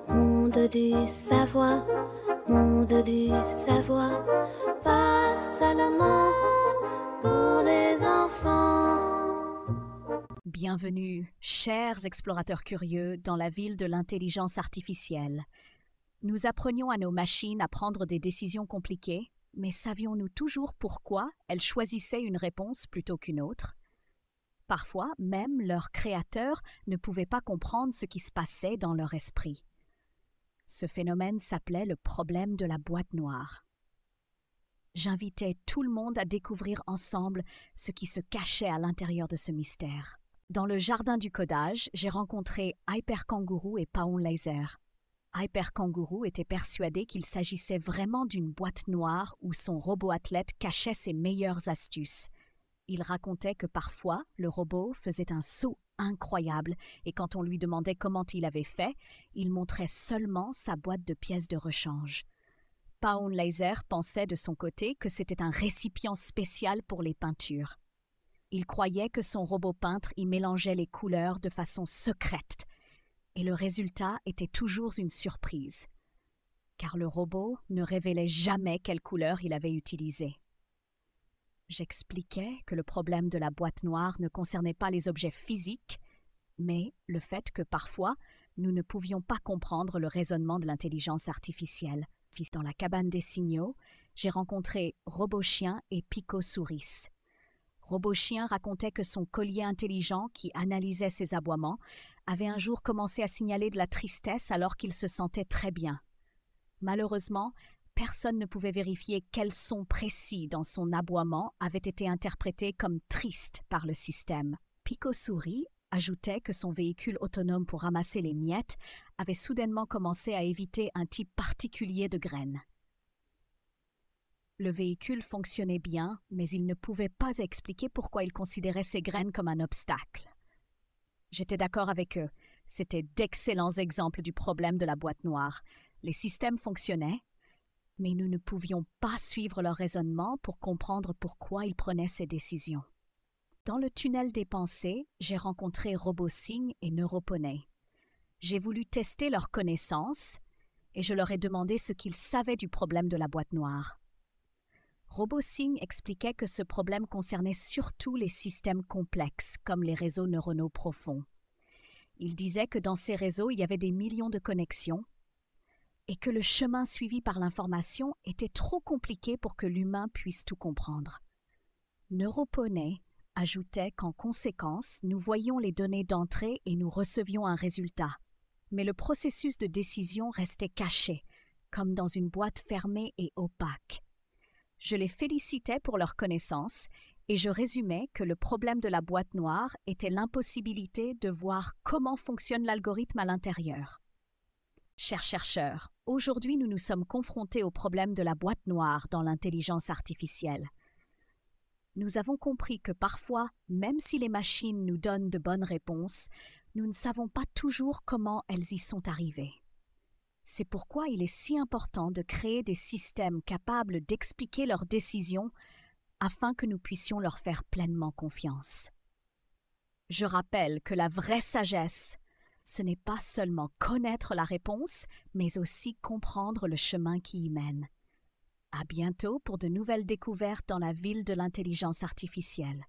Monde du savoir, monde du savoir, pas seulement pour les enfants. Bienvenue, chers explorateurs curieux, dans la ville de l'intelligence artificielle. Nous apprenions à nos machines à prendre des décisions compliquées, mais savions-nous toujours pourquoi elles choisissaient une réponse plutôt qu'une autre? Parfois, même leurs créateurs ne pouvaient pas comprendre ce qui se passait dans leur esprit. Ce phénomène s'appelait le problème de la boîte noire. J'invitais tout le monde à découvrir ensemble ce qui se cachait à l'intérieur de ce mystère. Dans le jardin du codage, j'ai rencontré Hyperkangourou et Paon Laser. Hyperkangourou était persuadé qu'il s'agissait vraiment d'une boîte noire où son robot athlète cachait ses meilleures astuces. Il racontait que parfois, le robot faisait un saut incroyable et quand on lui demandait comment il avait fait, il montrait seulement sa boîte de pièces de rechange. Paon Laser pensait de son côté que c'était un récipient spécial pour les peintures. Il croyait que son robot peintre y mélangeait les couleurs de façon secrète et le résultat était toujours une surprise, car le robot ne révélait jamais quelle couleur il avait utilisée. J'expliquais que le problème de la boîte noire ne concernait pas les objets physiques, mais le fait que parfois, nous ne pouvions pas comprendre le raisonnement de l'intelligence artificielle. Dans la cabane des signaux, j'ai rencontré Robochien et Pico-Souris. Robochien racontait que son collier intelligent, qui analysait ses aboiements, avait un jour commencé à signaler de la tristesse alors qu'il se sentait très bien. Malheureusement, personne ne pouvait vérifier quel son précis dans son aboiement avait été interprété comme triste par le système. Pico-Souris ajoutait que son véhicule autonome pour ramasser les miettes avait soudainement commencé à éviter un type particulier de graines. Le véhicule fonctionnait bien, mais il ne pouvait pas expliquer pourquoi il considérait ces graines comme un obstacle. J'étais d'accord avec eux. C'était d'excellents exemples du problème de la boîte noire. Les systèmes fonctionnaient, mais nous ne pouvions pas suivre leur raisonnement pour comprendre pourquoi ils prenaient ces décisions. Dans le tunnel des pensées, j'ai rencontré RoboSign et Neuroponey. J'ai voulu tester leurs connaissances et je leur ai demandé ce qu'ils savaient du problème de la boîte noire. RoboSign expliquait que ce problème concernait surtout les systèmes complexes, comme les réseaux neuronaux profonds. Il disait que dans ces réseaux, il y avait des millions de connexions et que le chemin suivi par l'information était trop compliqué pour que l'humain puisse tout comprendre. Neuroponey ajoutait qu'en conséquence, nous voyions les données d'entrée et nous recevions un résultat. Mais le processus de décision restait caché, comme dans une boîte fermée et opaque. Je les félicitais pour leur connaissance et je résumais que le problème de la boîte noire était l'impossibilité de voir comment fonctionne l'algorithme à l'intérieur. Chers chercheurs, aujourd'hui nous nous sommes confrontés au problème de la boîte noire dans l'intelligence artificielle. Nous avons compris que parfois, même si les machines nous donnent de bonnes réponses, nous ne savons pas toujours comment elles y sont arrivées. C'est pourquoi il est si important de créer des systèmes capables d'expliquer leurs décisions afin que nous puissions leur faire pleinement confiance. Je rappelle que la vraie sagesse, ce n'est pas seulement connaître la réponse, mais aussi comprendre le chemin qui y mène. À bientôt pour de nouvelles découvertes dans la ville de l'intelligence artificielle.